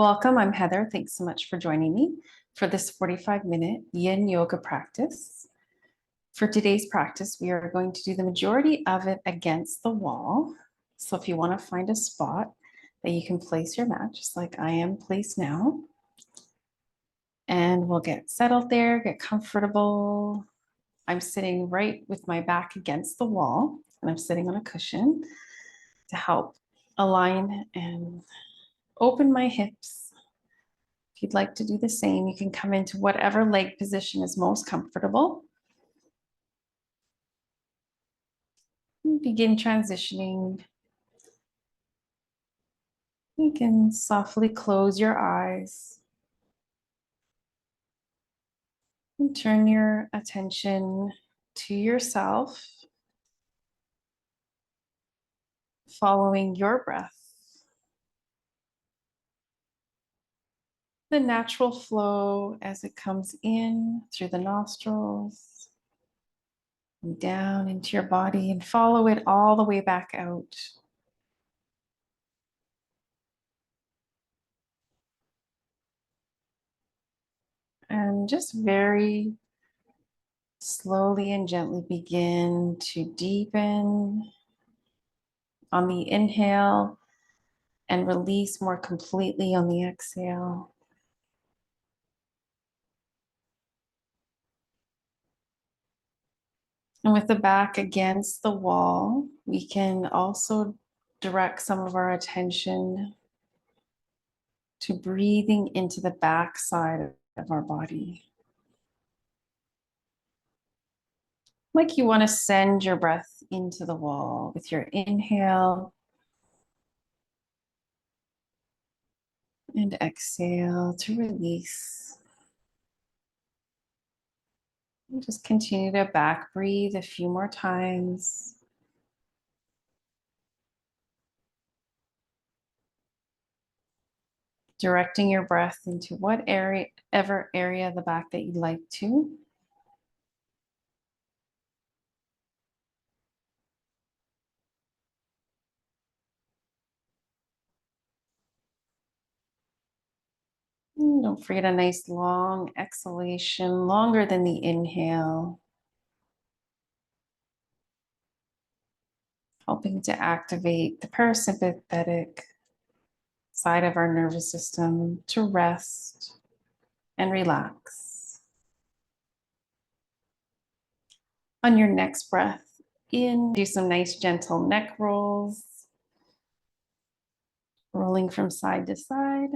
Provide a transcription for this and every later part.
Welcome, I'm Heather. Thanks so much for joining me for this 45-minute Yin Yoga practice. For today's practice, we are going to do the majority of it against the wall. So if you want to find a spot that you can place your mat, just like I am placed now, and we'll get settled there, get comfortable. I'm sitting right with my back against the wall, and I'm sitting on a cushion to help align and open my hips. If you'd like to do the same, you can come into whatever leg position is most comfortable. Begin transitioning. You can softly close your eyes and turn your attention to yourself, following your breath. The natural flow as it comes in through the nostrils and down into your body, and follow it all the way back out. And just very slowly and gently begin to deepen on the inhale and release more completely on the exhale. And with the back against the wall, we can also direct some of our attention to breathing into the back side of our body. Like you want to send your breath into the wall with your inhale and exhale to release. And just continue to back breathe a few more times. Directing your breath into whatever area of the back that you'd like to. And don't forget a nice long exhalation, longer than the inhale. Helping to activate the parasympathetic side of our nervous system to rest and relax. On your next breath in, do some nice gentle neck rolls, rolling from side to side.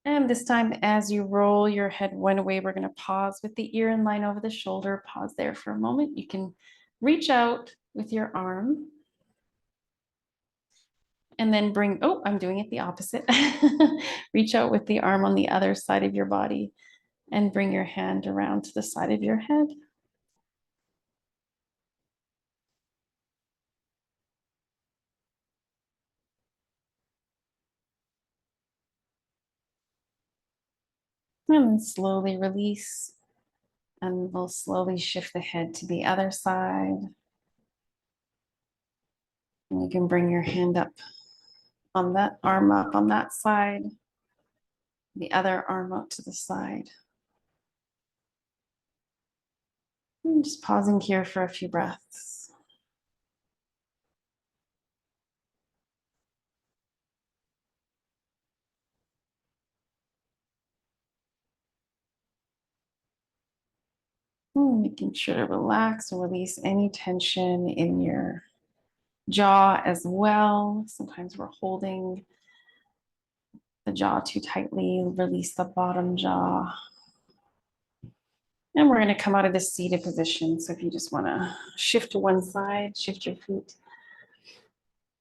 And this time, as you roll your head one way, we're going to pause with the ear in line over the shoulder. Pause there for a moment. You can reach out with your arm and then bring, oh, I'm doing it the opposite. Reach out with the arm on the other side of your body and bring your hand around to the side of your head. And then slowly release, and we'll slowly shift the head to the other side. And you can bring your hand up on that arm up on that side, the other arm out to the side. And just pausing here for a few breaths. Making sure to relax and release any tension in your jaw as well. Sometimes we're holding the jaw too tightly. Release the bottom jaw. And we're going to come out of this seated position. So if you just want to shift to one side, shift your feet.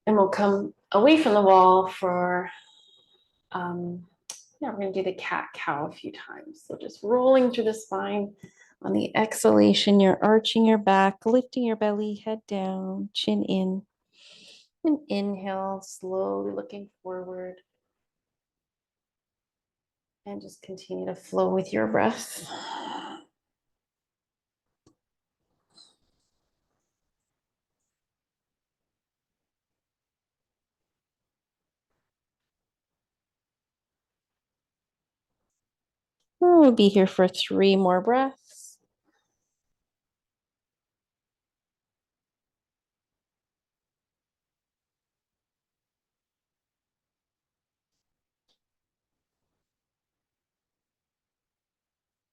And we'll come away from the wall for, we're going to do the cat-cow a few times. So just rolling through the spine. On the exhalation, you're arching your back, lifting your belly, head down, chin in. And inhale, slowly looking forward. And just continue to flow with your breath. We'll be here for 3 more breaths.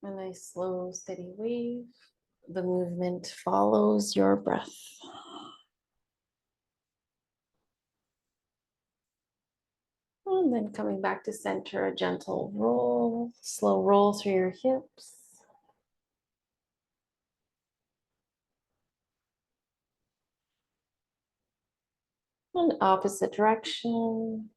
A nice slow, steady wave. The movement follows your breath. And then coming back to center, a gentle roll, slow roll through your hips. And opposite direction.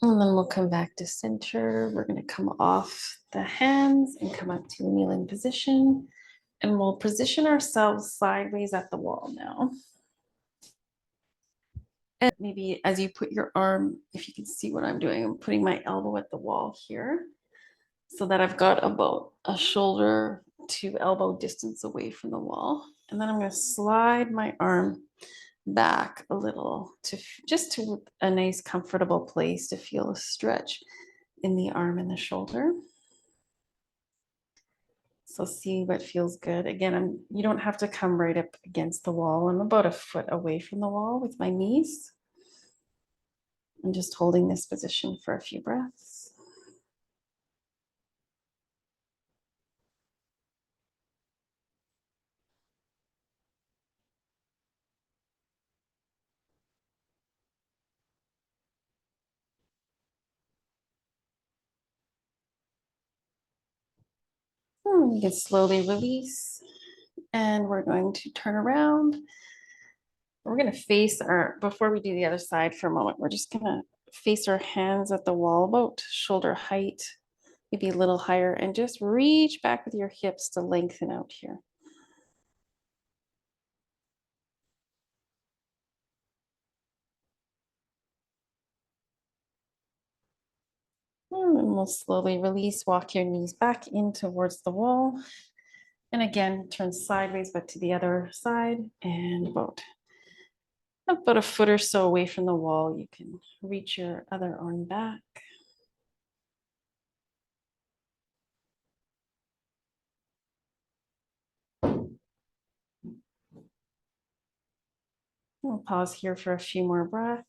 And then we'll come back to center. We're going to come off the hands and come up to a kneeling position. And we'll position ourselves sideways at the wall now. And maybe as you put your arm, if you can see what I'm doing, I'm putting my elbow at the wall here so that I've got about a shoulder to elbow distance away from the wall. And then I'm going to slide my arm back a little to just to a nice comfortable place to feel a stretch in the arm and the shoulder. So see what feels good. Again, you don't have to come right up against the wall. I'm about a foot away from the wall with my knees. I'm just holding this position for a few breaths. And you can slowly release. And we're going to turn around. We're going to face before we do the other side for a moment, we're just going to face our hands at the wall about shoulder height, maybe a little higher, and just reach back with your hips to lengthen out here. And we'll slowly release, walk your knees back in towards the wall. And again, turn sideways, but to the other side, and about a foot or so away from the wall, you can reach your other arm back. We'll pause here for a few more breaths.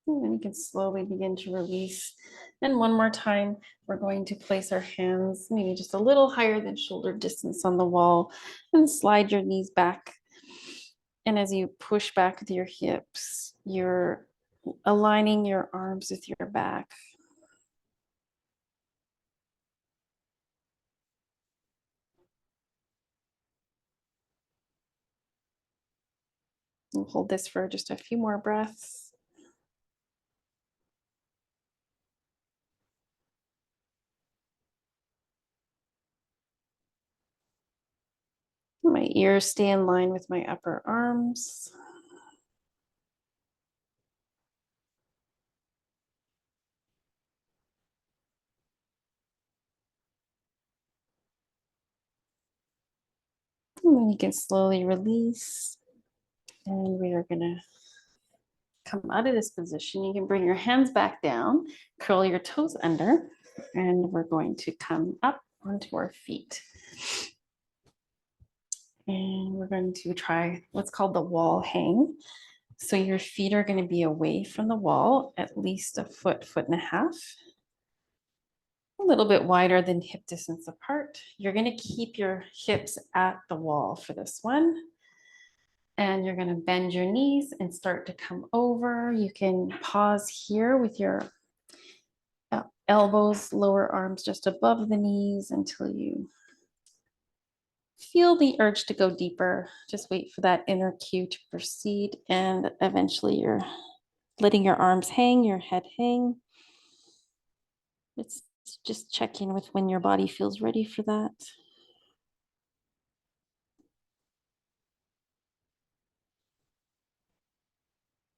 And then you can slowly begin to release. And one more time, we're going to place our hands maybe just a little higher than shoulder distance on the wall and slide your knees back. And as you push back with your hips, you're aligning your arms with your back. We'll hold this for just a few more breaths. My ears stay in line with my upper arms. And then you can slowly release. And we are going to come out of this position. You can bring your hands back down, curl your toes under, and we're going to come up onto our feet. And we're going to try what's called the wall hang. So your feet are going to be away from the wall, at least a foot, foot and a half. A little bit wider than hip distance apart. You're going to keep your hips at the wall for this one. And you're going to bend your knees and start to come over. You can pause here with your elbows, lower arms just above the knees until you feel the urge to go deeper. Just wait for that inner cue to proceed. And eventually you're letting your arms hang, your head hang. It's So just check in with when your body feels ready for that.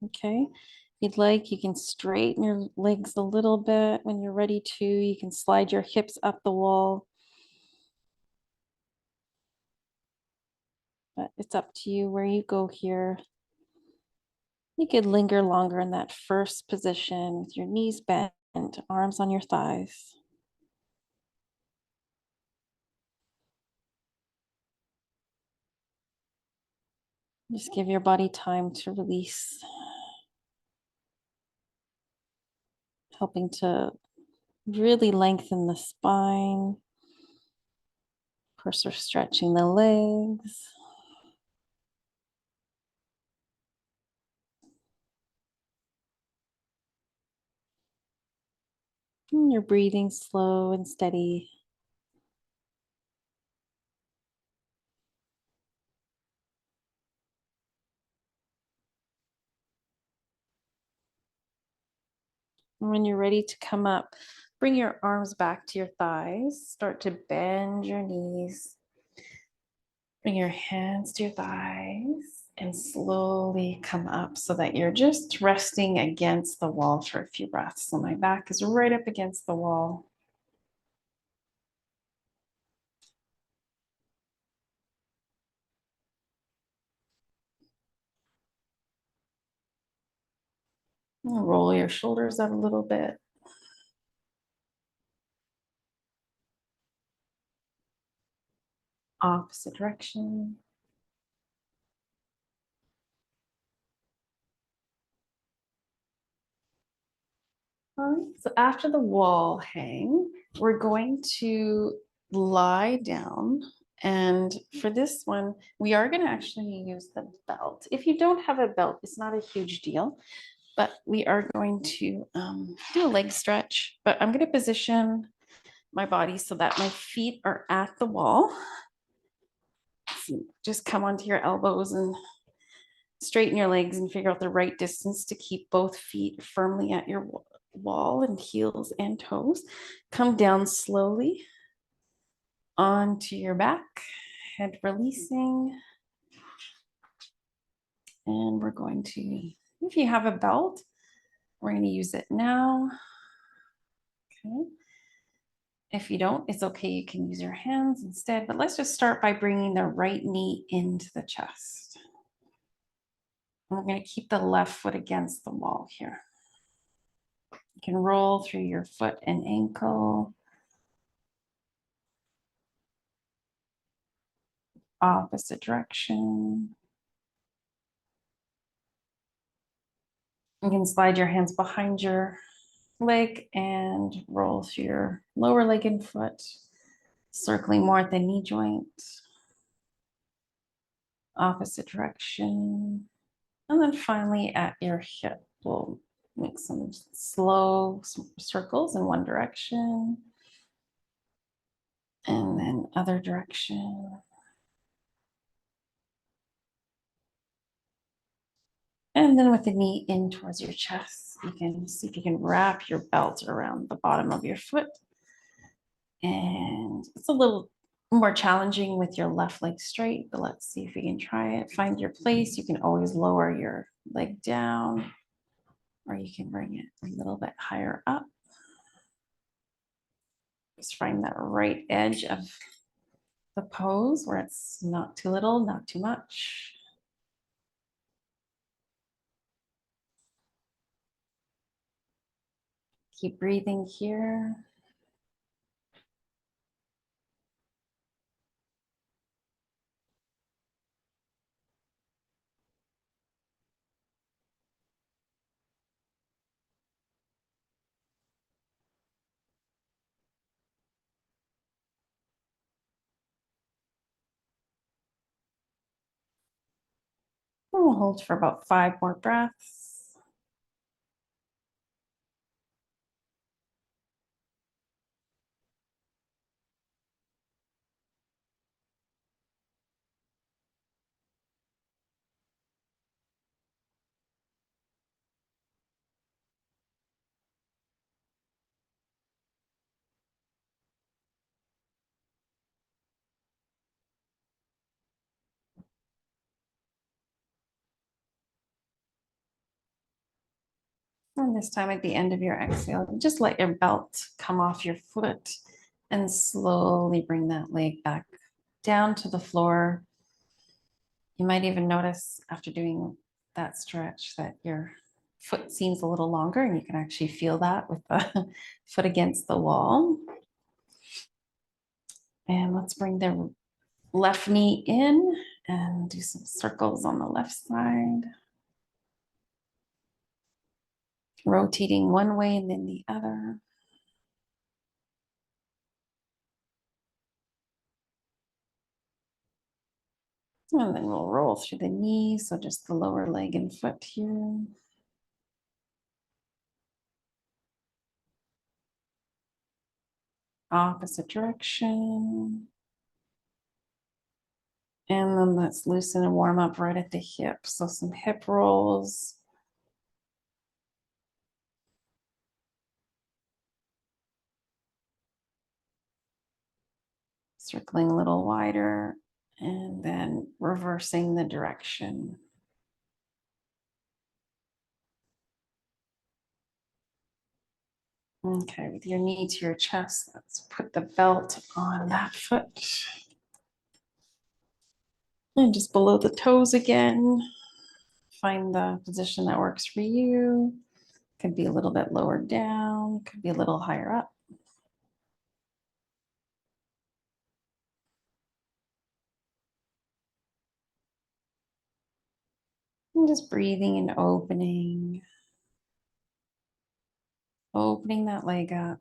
Okay. If you'd like, you can straighten your legs a little bit when you're ready to. You can slide your hips up the wall, but it's up to you where you go here. You could linger longer in that first position with your knees bent, arms on your thighs. Just give your body time to release, helping to really lengthen the spine. Of course, we're stretching the legs. And you're breathing slow and steady. And when you're ready to come up, bring your arms back to your thighs. Start to bend your knees. Bring your hands to your thighs and slowly come up so that you're just resting against the wall for a few breaths. So my back is right up against the wall. Roll your shoulders up a little bit. Opposite direction. All right, so after the wall hang, we're going to lie down. And for this one, we are going to actually use the belt. If you don't have a belt, it's not a huge deal, but we are going to do a leg stretch. But I'm going to position my body so that my feet are at the wall. So just come onto your elbows and straighten your legs and figure out the right distance to keep both feet firmly at your wall and heels and toes. Come down slowly onto your back, head releasing. And we're going to, if you have a belt, we're going to use it now. Okay. If you don't, it's okay. You can use your hands instead, but let's just start by bringing the right knee into the chest. And we're going to keep the left foot against the wall here. You can roll through your foot and ankle. Opposite direction. You can slide your hands behind your leg and roll through your lower leg and foot, circling more at the knee joint. Opposite direction. And then finally at your hip, we'll make some slow circles in one direction and then other direction. And then with the knee in towards your chest, you can see if you can wrap your belt around the bottom of your foot. And it's a little more challenging with your left leg straight, but let's see if we can try it. Find your place. You can always lower your leg down, or you can bring it a little bit higher up. Just find that right edge of the pose where it's not too little, not too much. Keep breathing here. And we'll hold for about 5 more breaths. And this time at the end of your exhale, just let your belt come off your foot and slowly bring that leg back down to the floor. You might even notice after doing that stretch that your foot seems a little longer, and you can actually feel that with the foot against the wall. And let's bring the left knee in and do some circles on the left side. Rotating one way and then the other. And then we'll roll through the knee. So just the lower leg and foot here. Opposite direction. And then let's loosen and warm up right at the hip. So some hip rolls. Circling a little wider and then reversing the direction. Okay, with your knee to your chest, let's put the belt on that foot. And just below the toes again. Find the position that works for you. Could be a little bit lower down, could be a little higher up. And just breathing and opening that leg up.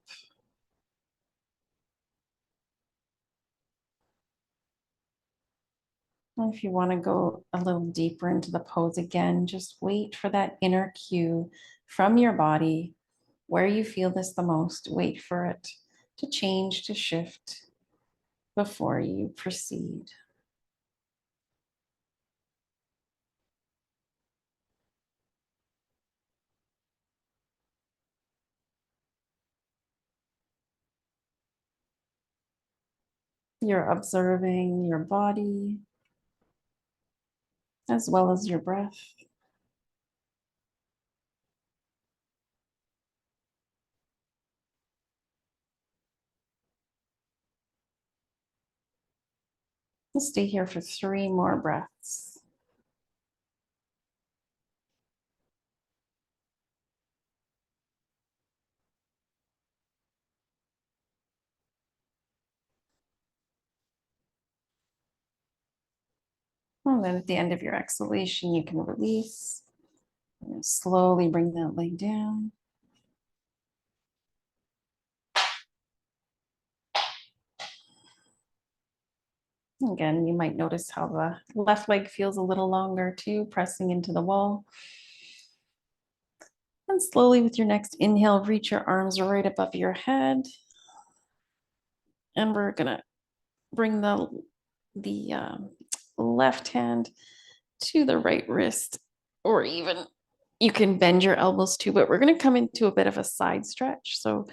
And if you want to go a little deeper into the pose again, just wait for that inner cue from your body. Where you feel this the most, wait for it to change, to shift before you proceed. You're observing your body as well as your breath. We'll stay here for 3 more breaths. And then at the end of your exhalation, you can release. And slowly bring that leg down. Again, you might notice how the left leg feels a little longer too, pressing into the wall. And slowly with your next inhale, reach your arms right above your head. And we're gonna bring the left hand to the right wrist, or even you can bend your elbows too, but we're gonna come into a bit of a side stretch. So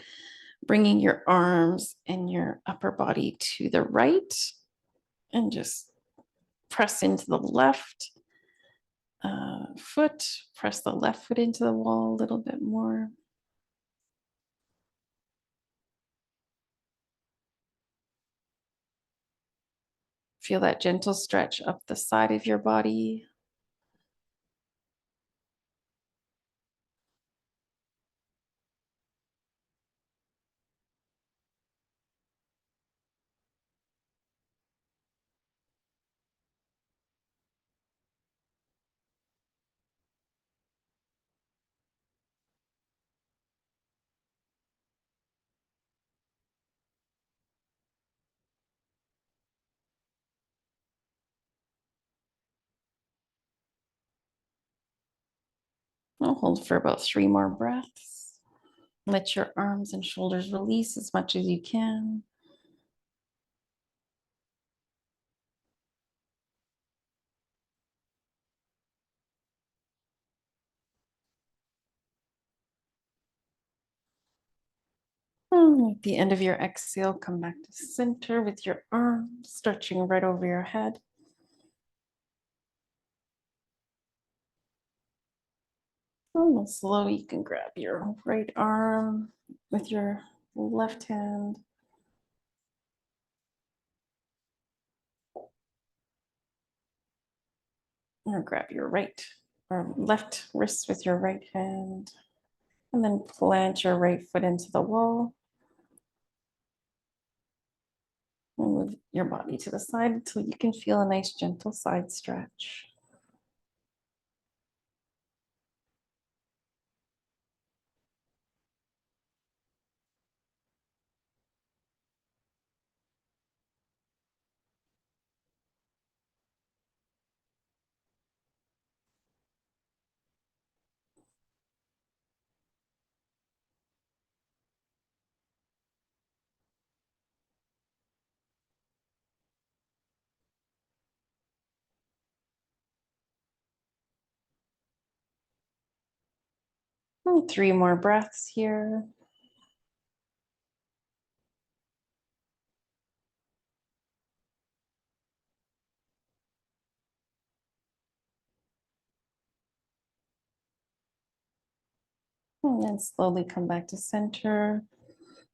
bringing your arms and your upper body to the right and just press into the left foot, press the left foot into the wall a little bit more. Feel that gentle stretch up the side of your body. I'll hold for about 3 more breaths. Let your arms and shoulders release as much as you can. And at the end of your exhale, come back to center with your arms stretching right over your head. Almost slowly, you can grab your right arm with your left hand. Or grab your right or left wrist with your right hand. And then plant your right foot into the wall. And move your body to the side until you can feel a nice gentle side stretch. And 3 more breaths here. And then slowly come back to center.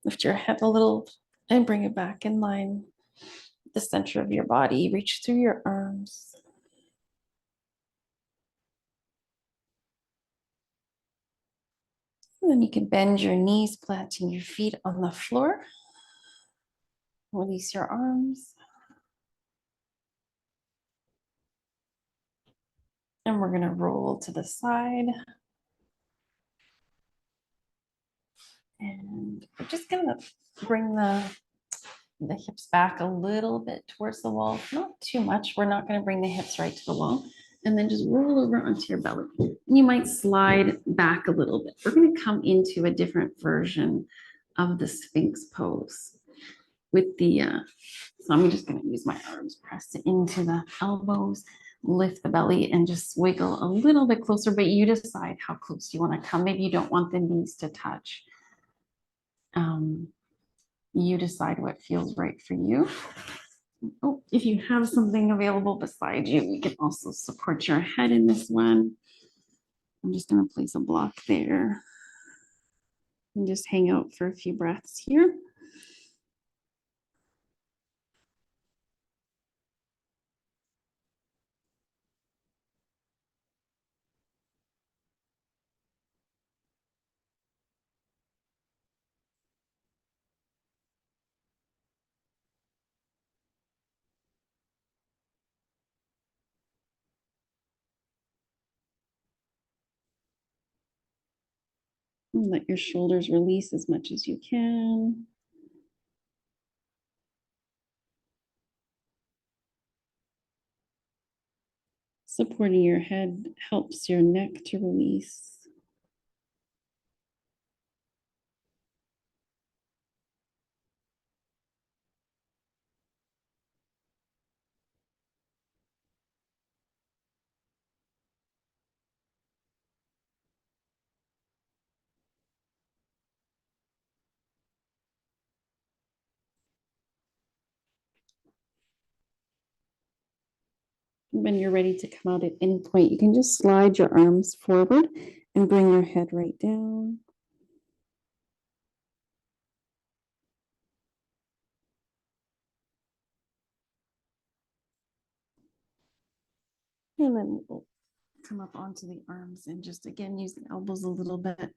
Lift your head a little and bring it back in line. The center of your body. Reach through your arms. And then you can bend your knees, planting your feet on the floor. Release your arms. And we're going to roll to the side. And we're just going to bring the hips back a little bit towards the wall. Not too much. We're not going to bring the hips right to the wall. And then just roll over onto your belly. You might slide back a little bit. We're going to come into a different version of the Sphinx pose with the, so I'm just going to use my arms pressed into the elbows, lift the belly and just wiggle a little bit closer, but you decide how close you want to come. Maybe you don't want the knees to touch. You decide what feels right for you. Oh, if you have something available beside you, you can also support your head in this one. I'm just going to place a block there and just hang out for a few breaths here. And let your shoulders release as much as you can. Supporting your head helps your neck to release. When you're ready to come out at any point, you can just slide your arms forward and bring your head right down. And then we'll come up onto the arms and just again use the elbows a little bit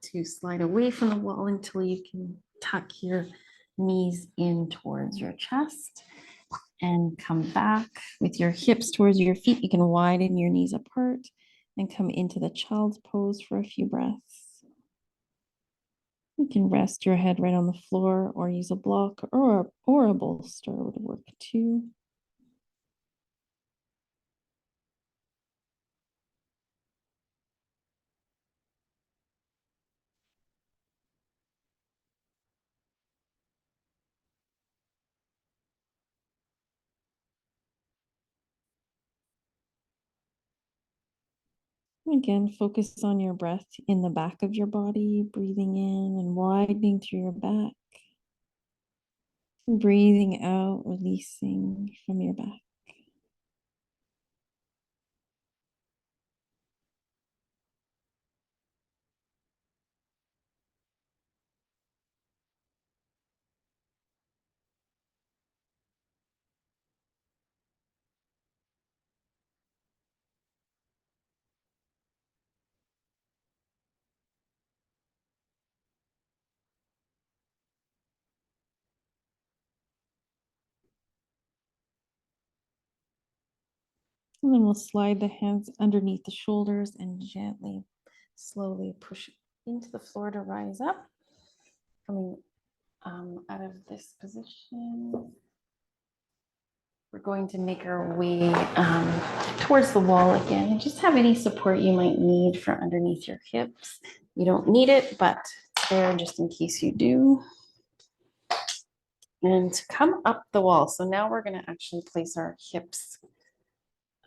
to slide away from the wall until you can tuck your knees in towards your chest and come back with your hips towards your feet. You can widen your knees apart and come into the child's pose for a few breaths. You can rest your head right on the floor or use a block or a bolster would work too. Again, focus on your breath in the back of your body, breathing in and widening through your back. Breathing out, releasing from your back. And then we'll slide the hands underneath the shoulders and gently, slowly push into the floor to rise up. Coming out of this position. We're going to make our way towards the wall again and just have any support you might need for underneath your hips. You don't need it, but it's there just in case you do. And to come up the wall. So now we're going to actually place our hips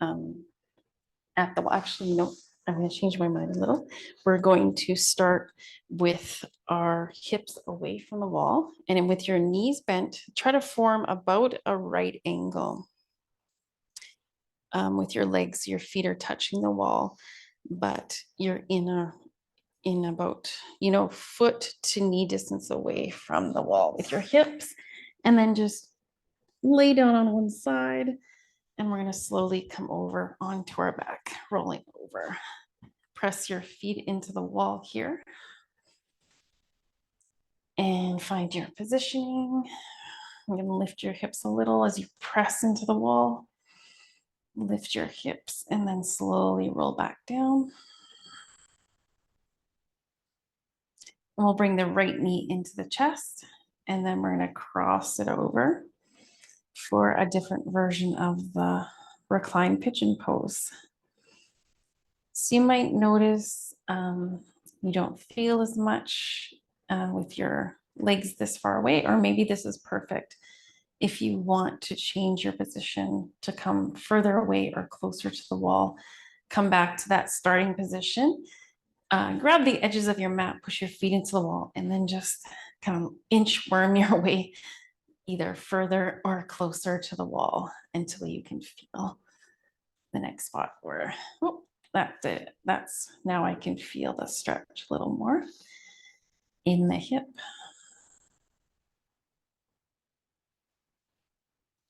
at the wall. Actually, no, I'm going to change my mind a little. We're going to start with our hips away from the wall. And with your knees bent, try to form about a right angle. With your legs, your feet are touching the wall, but you're in about, foot to knee distance away from the wall with your hips. And then just lay down on one side, and we're going to slowly come over onto our back, rolling over. Press your feet into the wall here and find your positioning. I'm going to lift your hips a little as you press into the wall. Lift your hips and then slowly roll back down. And we'll bring the right knee into the chest, and then we're going to cross it over for a different version of the reclined pigeon pose. So you might notice you don't feel as much with your legs this far away, or maybe this is perfect. If you want to change your position to come further away or closer to the wall, come back to that starting position. Grab the edges of your mat, push your feet into the wall, and then just kind of inchworm your way either further or closer to the wall until you can feel the next spot where, oh, that's it. That's now I can feel the stretch a little more in the hip.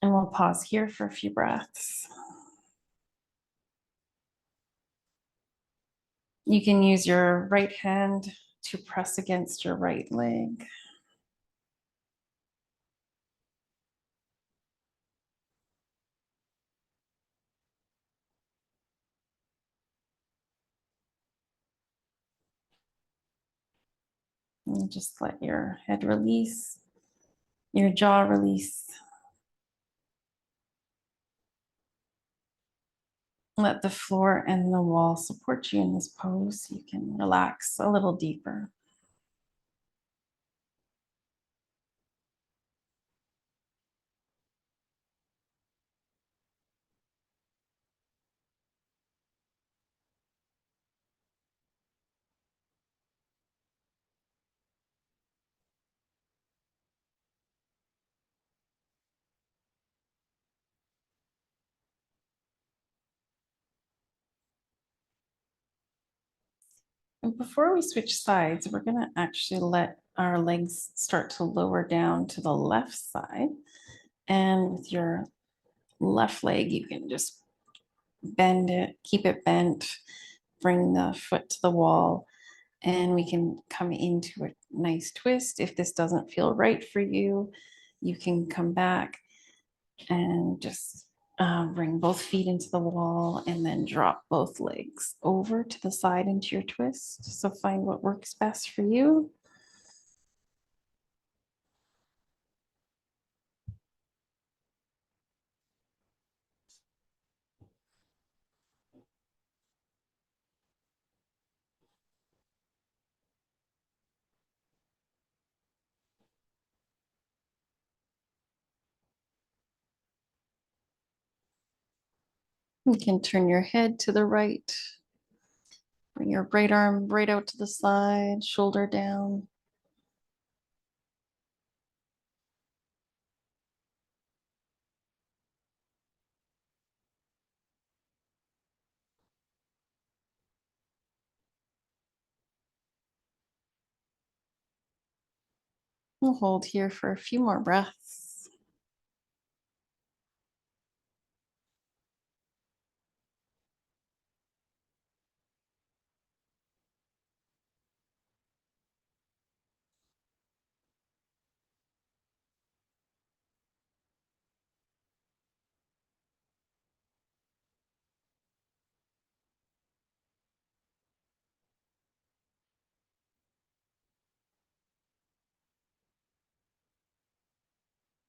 And we'll pause here for a few breaths. You can use your right hand to press against your right leg. And just let your head release, your jaw release. Let the floor and the wall support you in this pose. You can relax a little deeper. And before we switch sides, we're going to actually let our legs start to lower down to the left side. And with your left leg, you can just bend it, keep it bent, bring the foot to the wall, and we can come into a nice twist. If this doesn't feel right for you, you can come back and just bring both feet into the wall and then drop both legs over to the side into your twist. So find what works best for you. You can turn your head to the right. Bring your right arm right out to the side, shoulder down. We'll hold here for a few more breaths.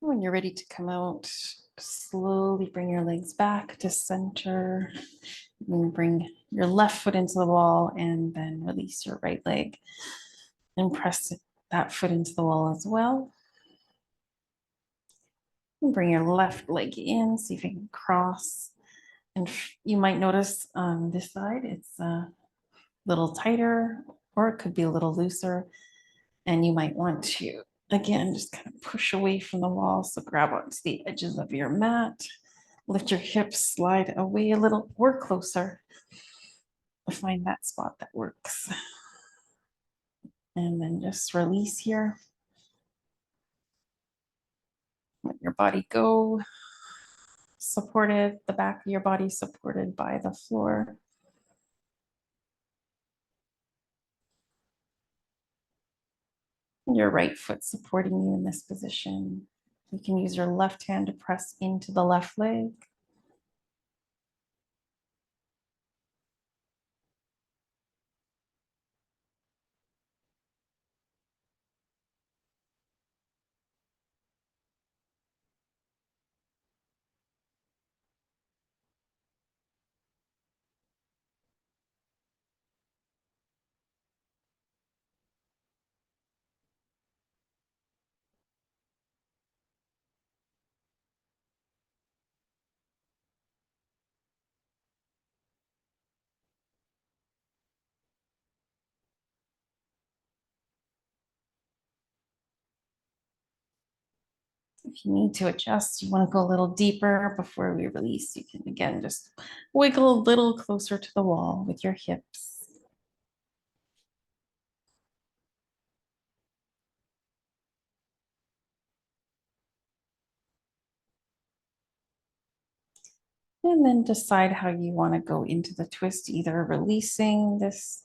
When you're ready to come out, slowly bring your legs back to center. And bring your left foot into the wall and then release your right leg and press that foot into the wall as well. And bring your left leg in, see if you can cross. And you might notice on this side, it's a little tighter or it could be a little looser. And you might want to, again, just kind of push away from the wall. So grab onto the edges of your mat, lift your hips, slide away a little or closer. Find that spot that works. And then just release here. Let your body go. Supported, the back of your body supported by the floor. Your right foot supporting you in this position. You can use your left hand to press into the left leg. If you need to adjust, you want to go a little deeper before we release, you can again just wiggle a little closer to the wall with your hips. And then decide how you want to go into the twist, either releasing this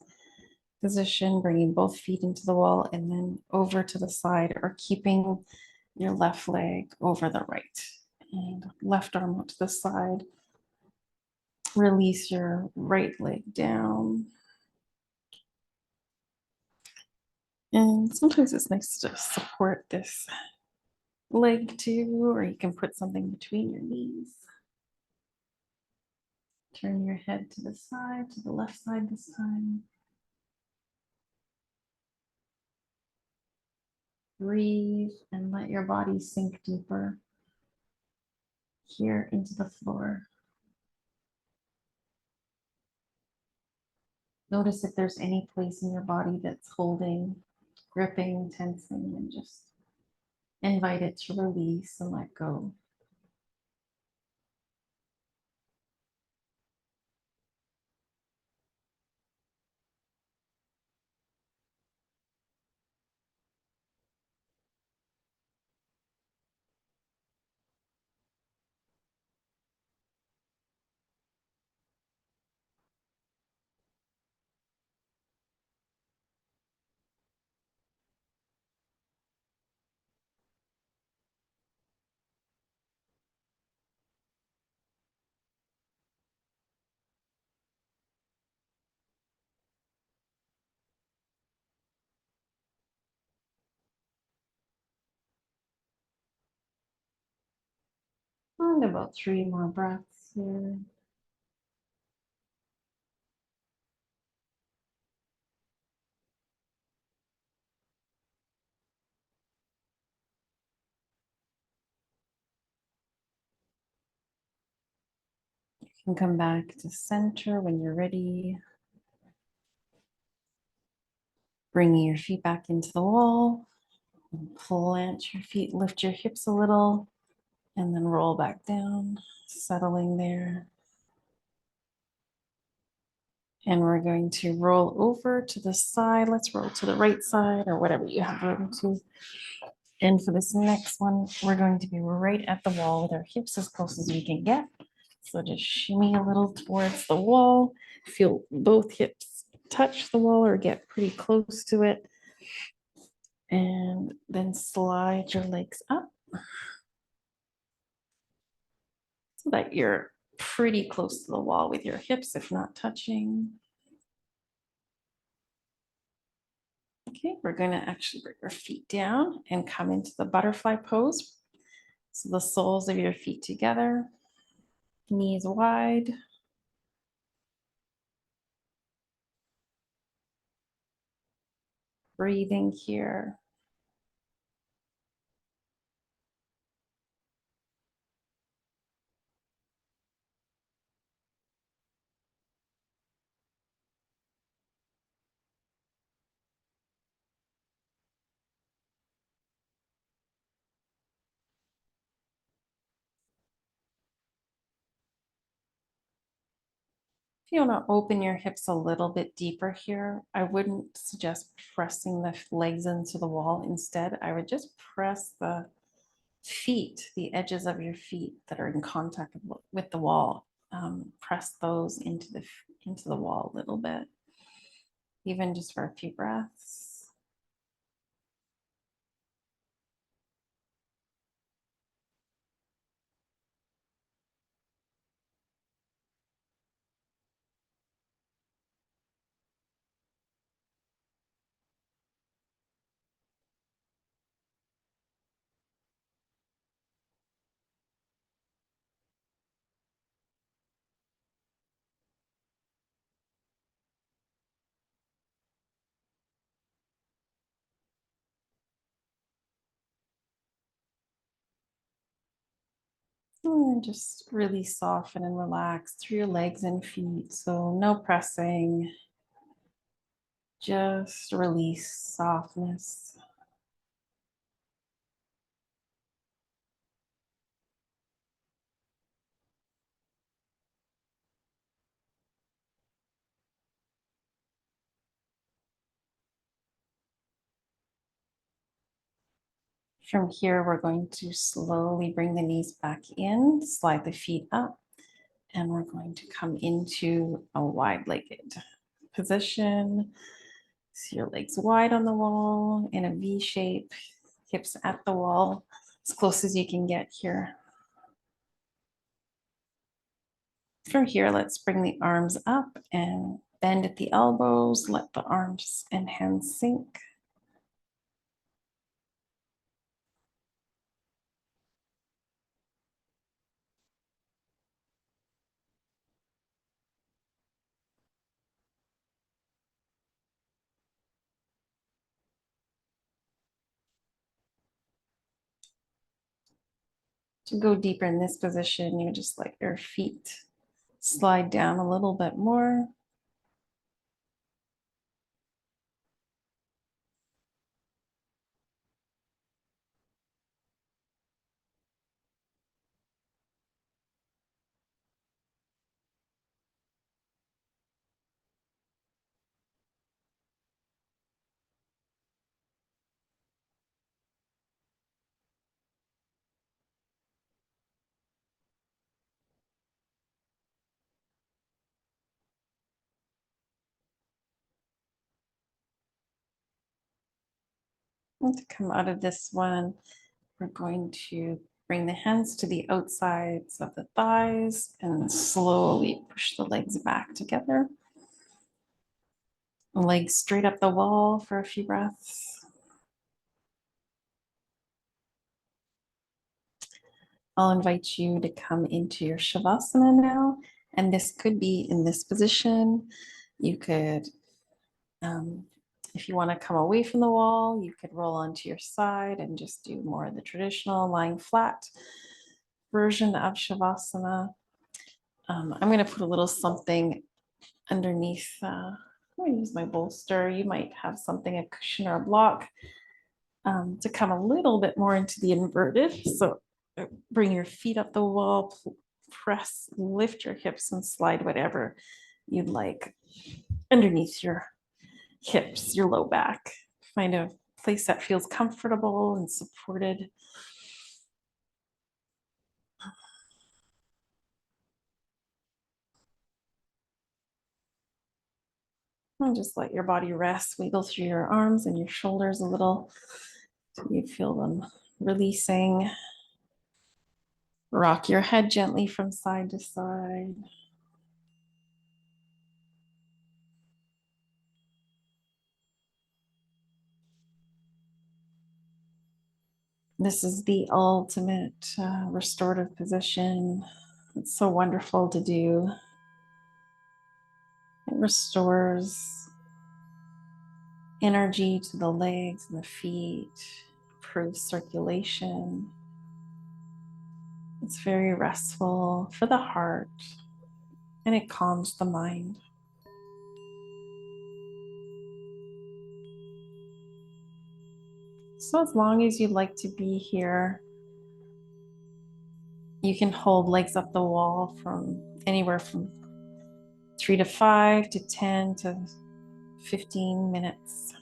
position, bringing both feet into the wall and then over to the side, or keeping your left leg over the right and left arm out to the side. Release your right leg down. And sometimes it's nice to support this leg too, or you can put something between your knees. Turn your head to the side, to the left side this time. Breathe and let your body sink deeper here into the floor. Notice if there's any place in your body that's holding, gripping, tensing, and just invite it to release and let go. And about 3 more breaths here. You can come back to center when you're ready. Bringing your feet back into the wall. Plant your feet, lift your hips a little, and then roll back down, settling there. And we're going to roll over to the side. Let's roll to the right side or whatever you have room to. And for this next one, we're going to be right at the wall with our hips as close as we can get. So just shimmy a little towards the wall. Feel both hips touch the wall or get pretty close to it. And then slide your legs up so that you're pretty close to the wall with your hips, if not touching. Okay, we're going to actually bring our feet down and come into the butterfly pose. So the soles of your feet together, knees wide. Breathing here. If you want to open your hips a little bit deeper here, I wouldn't suggest pressing the legs into the wall. Instead, I would just press the feet, the edges of your feet that are in contact with the wall. Press those into the wall a little bit, even just for a few breaths. And just really soften and relax through your legs and feet. So no pressing, just release, softness. From here, we're going to slowly bring the knees back in, slide the feet up, and we're going to come into a wide-legged position. So your legs wide on the wall in a V shape, hips at the wall, as close as you can get here. From here, let's bring the arms up and bend at the elbows. Let the arms and hands sink. To go deeper in this position, you just let your feet slide down a little bit more. And to come out of this one, we're going to bring the hands to the outsides of the thighs and slowly push the legs back together. Legs straight up the wall for a few breaths. I'll invite you to come into your Shavasana now. And this could be in this position. You could, if you want to come away from the wall, you could roll onto your side and just do more of the traditional lying flat version of Shavasana. I'm going to put a little something underneath. I'm going to use my bolster. You might have something, a cushion or a block, to come a little bit more into the inverted. So bring your feet up the wall, press, lift your hips and slide whatever you'd like underneath your hips, your low back. Find a place that feels comfortable and supported. And just let your body rest, wiggle through your arms and your shoulders a little so you feel them releasing. Rock your head gently from side to side. This is the ultimate restorative position. It's so wonderful to do. It restores energy to the legs and the feet, improves circulation. It's very restful for the heart, and it calms the mind. So as long as you like to be here, you can hold legs up the wall from anywhere from 3 to 5 to 10 to 15 minutes.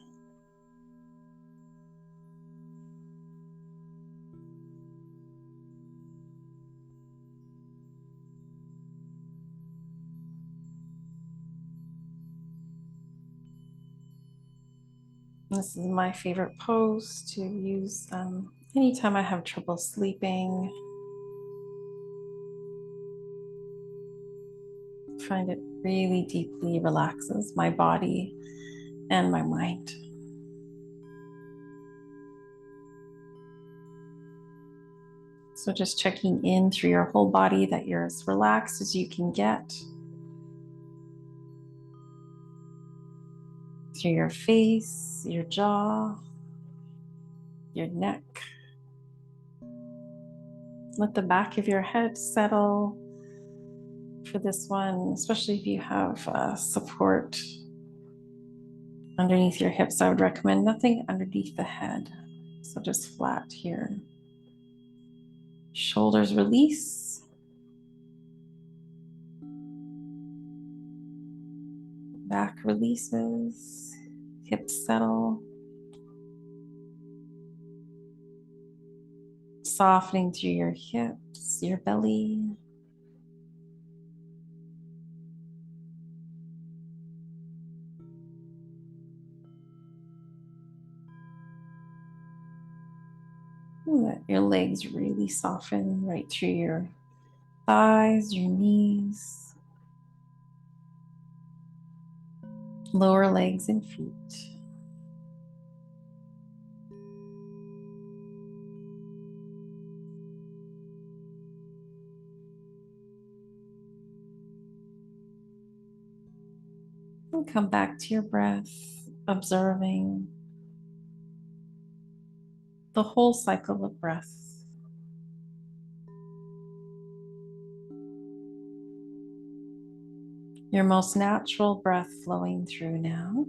This is my favorite pose to use anytime I have trouble sleeping. I find it really deeply relaxes my body and my mind. So just checking in through your whole body that you're as relaxed as you can get. Through your face, your jaw, your neck. Let the back of your head settle for this one, especially if you have support underneath your hips. I would recommend nothing underneath the head. So just flat here. Shoulders release. Back releases. Hips settle. Softening through your hips, your belly. Let your legs really soften right through your thighs, your knees, lower legs and feet. And come back to your breath, observing the whole cycle of breath. Your most natural breath flowing through now.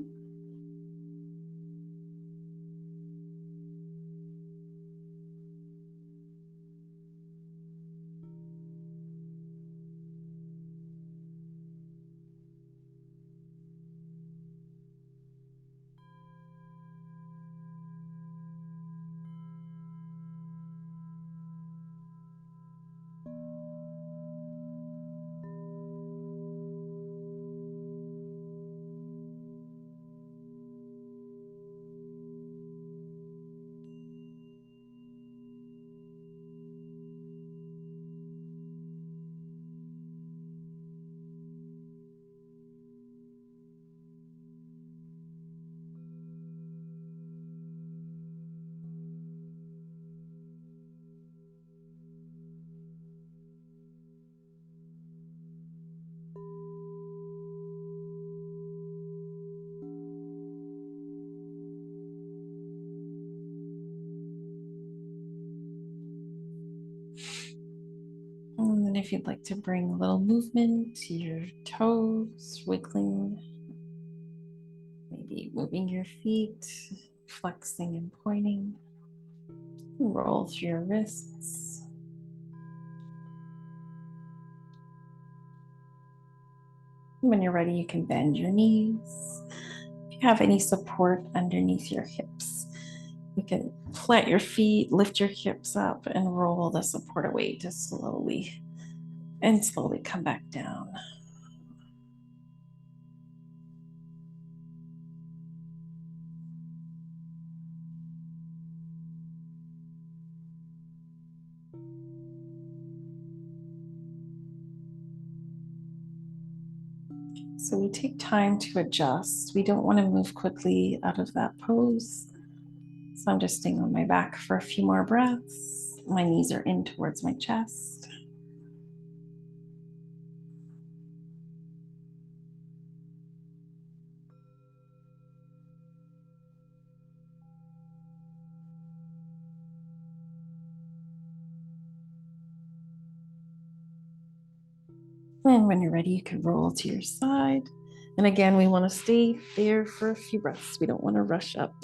And then if you'd like to bring a little movement to your toes, wiggling, maybe moving your feet, flexing and pointing. Roll through your wrists. When you're ready, you can bend your knees. If you have any support underneath your hips, you can plant your feet, lift your hips up, and roll the support away to slowly come back down. So we take time to adjust. We don't want to move quickly out of that pose. So I'm just staying on my back for a few more breaths. My knees are in towards my chest. And when you're ready, you can roll to your side. And again, we want to stay there for a few breaths. We don't want to rush up.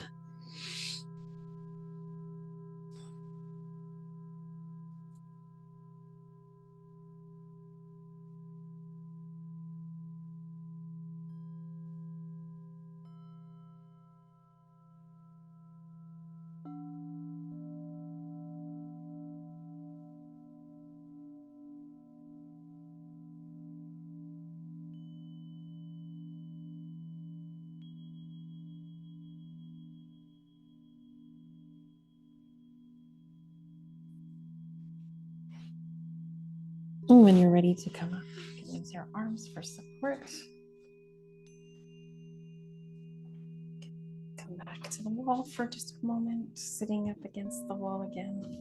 And when you're ready to come up, you can use your arms for support. Come back to the wall for just a moment, sitting up against the wall again.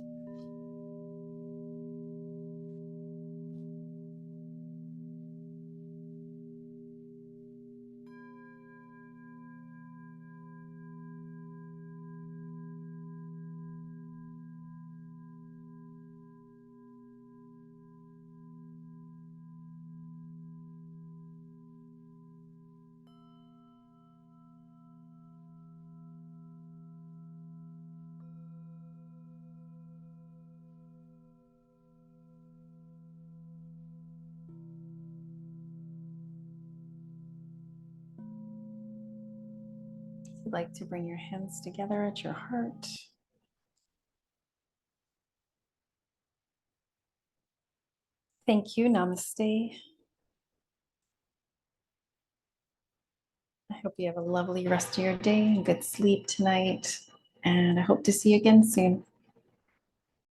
If you'd like to bring your hands together at your heart, thank you. Namaste. I hope you have a lovely rest of your day and good sleep tonight. And I hope to see you again soon.